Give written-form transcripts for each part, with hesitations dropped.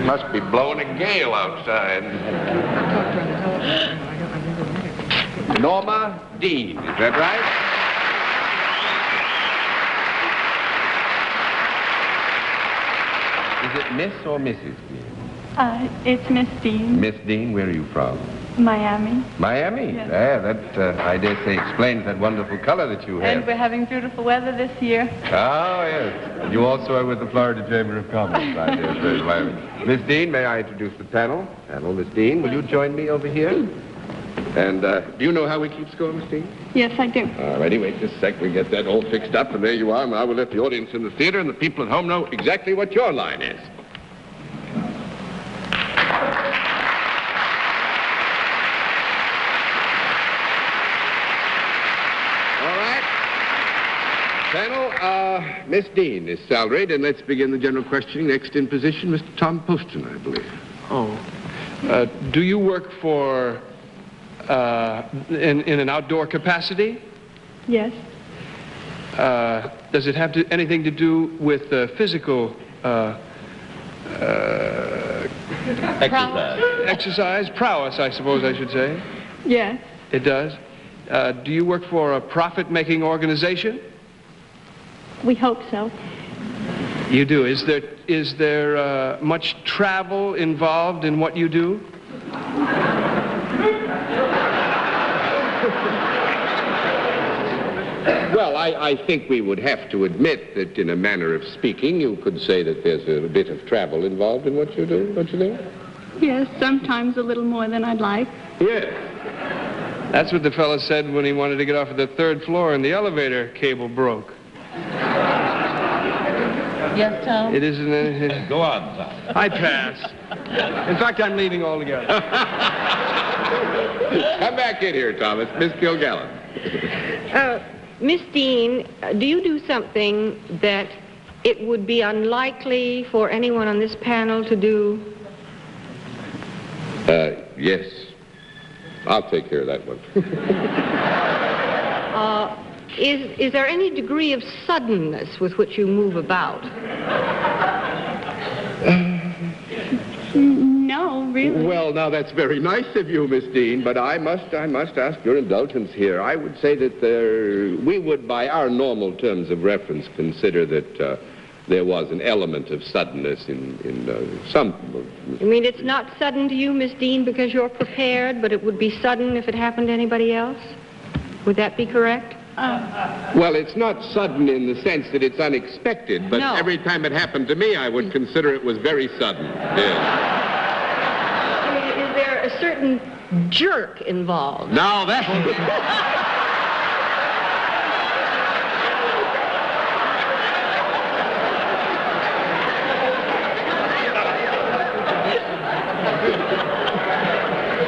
Must be blowing a gale outside. Norma Dean, is that right? Is it Miss or Mrs. Dean? It's Miss Dean. Miss Dean, where are you from? Miami. Miami? Yes. Yeah, that, I dare say, explains that wonderful color that you have. And we're having beautiful weather this year. Oh, yes. You also are with the Florida Chamber of Commerce, I dare say, Miami. Miss Dean, may I introduce the panel? Panel, Miss Dean, will you join me over here? And do you know how we keep score, Miss Dean? Yes, I do. All righty, wait just a sec. We get that all fixed up, and there you are. Now we'll let the audience in the theater and the people at home know exactly what your line is. Panel, Miss Dean is salaried, and let's begin the general questioning. Next in position, Mr. Tom Poston, I believe. Oh. Do you work for, in an outdoor capacity? Yes. Does it have anything to do with physical exercise? Prowess, I suppose I should say. Yes. It does. Do you work for a profit-making organization? We hope so. You do. Is there much travel involved in what you do? Well, I think we would have to admit that in a manner of speaking, you could say that there's a bit of travel involved in what you do, don't you think? Yes, sometimes a little more than I'd like. Yes. That's what the fellow said when he wanted to get off at the 3rd floor and the elevator cable broke. Yes, Tom? It isn't. Go on, Tom. I pass. In fact, I'm leaving altogether. Come back in here, Thomas. Miss Kilgallen. Miss Dean, do you do something that it would be unlikely for anyone on this panel to do? Yes. I'll take care of that one. Is there any degree of suddenness with which you move about? No, really. Well, now, that's very nice of you, Miss Dean, but I must ask your indulgence here. I would say that we would, by our normal terms of reference, consider that there was an element of suddenness in some... You mean it's not sudden to you, Miss Dean, because you're prepared, but it would be sudden if it happened to anybody else? Would that be correct? Well, it's not sudden in the sense that it's unexpected, but No. every time it happened to me, I would consider it was very sudden. Yes. I mean, is there a certain jerk involved? Now, that...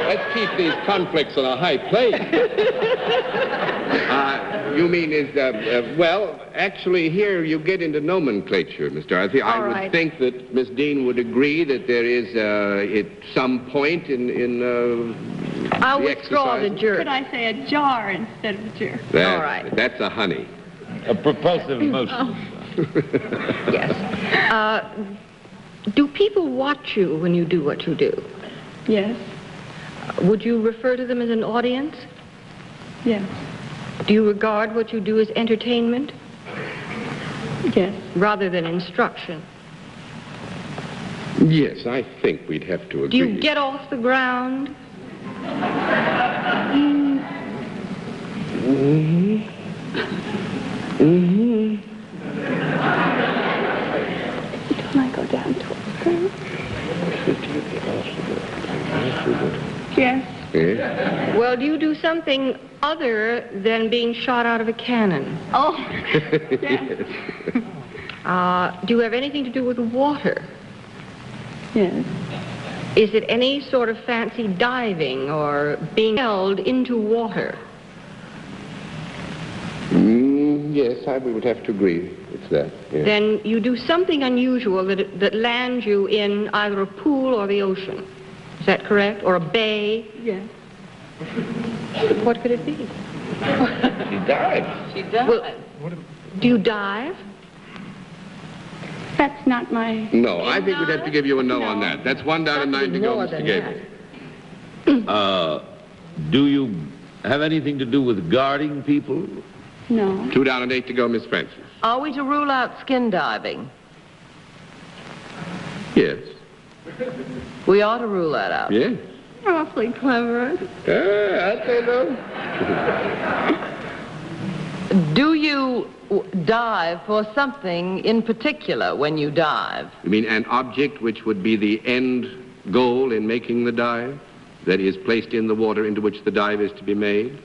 Let's keep these conflicts on a high plane. You mean well, actually, here you get into nomenclature, Miss Dorothy. I would think that Miss Dean would agree that there is, at some point in I'll the withdraw the exercise. jerk. Could I say a jar instead of a jerk? All right. That's a honey. A propulsive motion. Yes. Do people watch you when you do what you do? Yes. Would you refer to them as an audience? Yes. Do you regard what you do as entertainment Yes. rather than instruction? Yes, I think we'd have to agree. Do you get off the ground? Don't I go down towards the Yes. Yeah. Well, do you do something other than being shot out of a cannon? Oh, yes. Do you have anything to do with water? Yes. Is it any sort of fancy diving or being held into water? Yes, we would have to agree. It's that. Yeah. Then you do something unusual that lands you in either a pool or the ocean. Is that correct? Or a bay? Yes. What could it be? She died. Well, do you dive? That's not my... No, I think we'd have to give you a no on that. That's 1 down and 9 to go, Mr. Gabel. Do you have anything to do with guarding people? No. 2 down and 8 to go, Miss Francis. Are we to rule out skin diving? Yes. We ought to rule that out. Yes. You're awfully clever. I'll say no. Do you dive for something in particular when you dive? You mean an object which would be the end goal in making the dive? That is placed in the water into which the dive is to be made?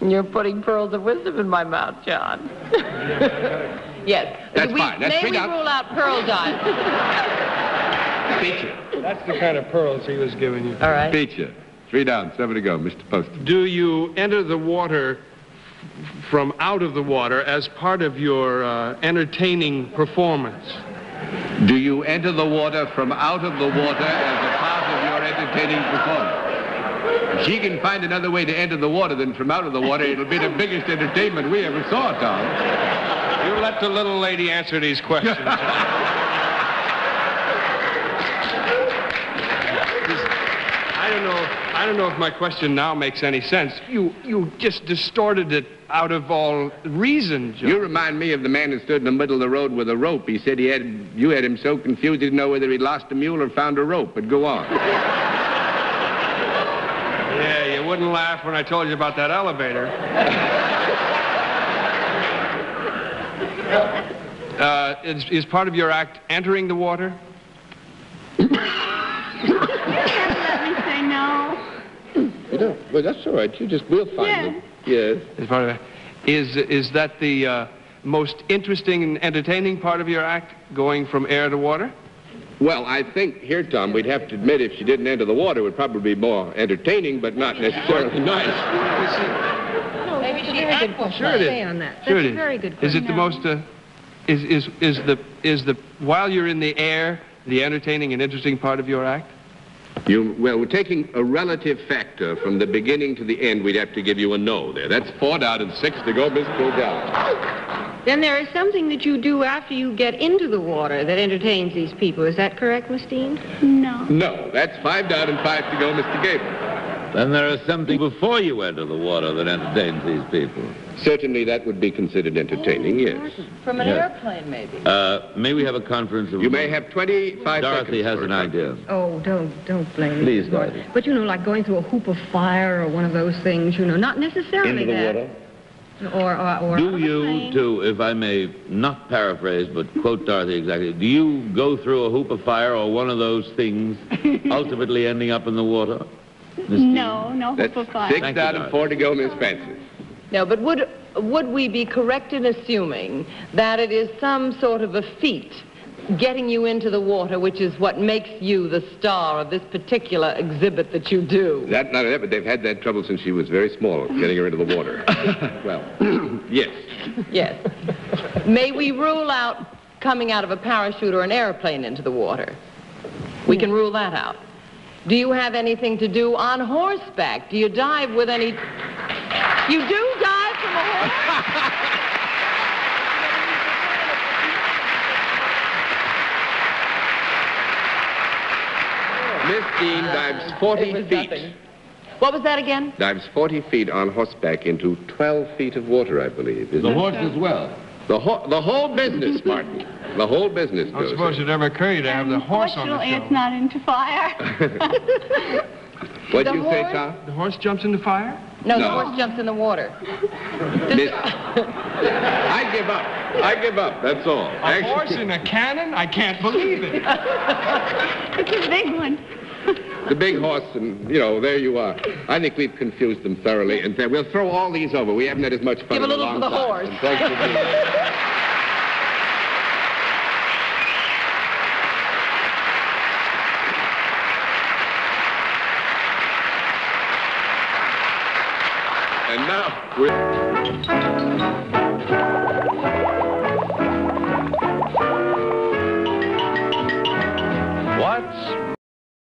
You're putting pearls of wisdom in my mouth, John. Yes. That's fine. That's may straight we out. rule out pearl diving? Feature. That's the kind of pearls he was giving you. All right. Feature. 3 down, 7 to go, Mr. Poston. Do you enter the water from out of the water as part of your entertaining performance? Do you enter the water from out of the water as a part of your entertaining performance? If she can find another way to enter the water than from out of the water, it'll be the biggest entertainment we ever saw, Tom. You let the little lady answer these questions. I don't know if my question now makes any sense. You just distorted it out of all reason, John. You remind me of the man who stood in the middle of the road with a rope. He said you had him so confused he didn't know whether he'd lost a mule or found a rope. But go on. Yeah, you wouldn't laugh when I told you about that elevator. Is part of your act entering the water? You can't let me say no. You don't? Well, that's all right. We'll find it. Yes. Is part of that? Is that the most interesting and entertaining part of your act, going from air to water? Well, I think here, Tom, we'd have to admit if she didn't enter the water, it would probably be more entertaining, but not necessarily nice. Maybe she asked what Sure it is. on that. Sure That's it is. a very good Is question. it the most? Is the while you're in the air the entertaining and interesting part of your act? Well, we're taking a relative factor from the beginning to the end. We'd have to give you a no there. That's 4 down and 6 to go, Miss Gabel. Then there is something that you do after you get into the water that entertains these people. Is that correct, Miss Dean? No. No, that's 5 down and 5 to go, Mr. Gabel. Then there is something before you enter the water that entertains these people. Certainly that would be considered entertaining, yes. From an Yes. airplane, maybe. May we have a conference of... You may have 25 Dorothy seconds. has an idea. Oh, don't blame me. Please, Miss Gordon. Dorothy. But, like going through a hoop of fire or one of those things, not necessarily Into the that. water? Or Do you, to, if I may not paraphrase, but quote Dorothy exactly, do you go through a hoop of fire or one of those things, ultimately ending up in the water? No, no That's hoop of fire. 6 Thank you, down and 4 to go, Miss Francis. No, but would we be correct in assuming that it is some sort of a feat getting you into the water, which is what makes you the star of this particular exhibit that you do? Not only that, but they've had that trouble since she was very small, getting her into the water. Well, yes. Yes. May we rule out coming out of a parachute or an airplane into the water? We can rule that out. Do you have anything to do on horseback? Do you dive with any... You do dive from a horse? Miss Dean dives 40 feet. Nothing. What was that again? Dives 40 feet on horseback into 12 feet of water, I believe. The horse as well. The whole business, Martin. The whole business I don't goes suppose there. it'd ever occur you to have the horse on the Unfortunately, show. it's not into fire. What'd The you say, horse? Tom? The horse jumps into fire? No, the No. horse jumps in the water. Miss... I give up. I give up, that's all. A horse in a cannon? I can't believe it. It's a big one. The big horse, and, there you are. I think we've confused them thoroughly, and we'll throw all these over. We haven't had as much fun Give a in little long for the time. horse. And thanks for being here. And now, we're...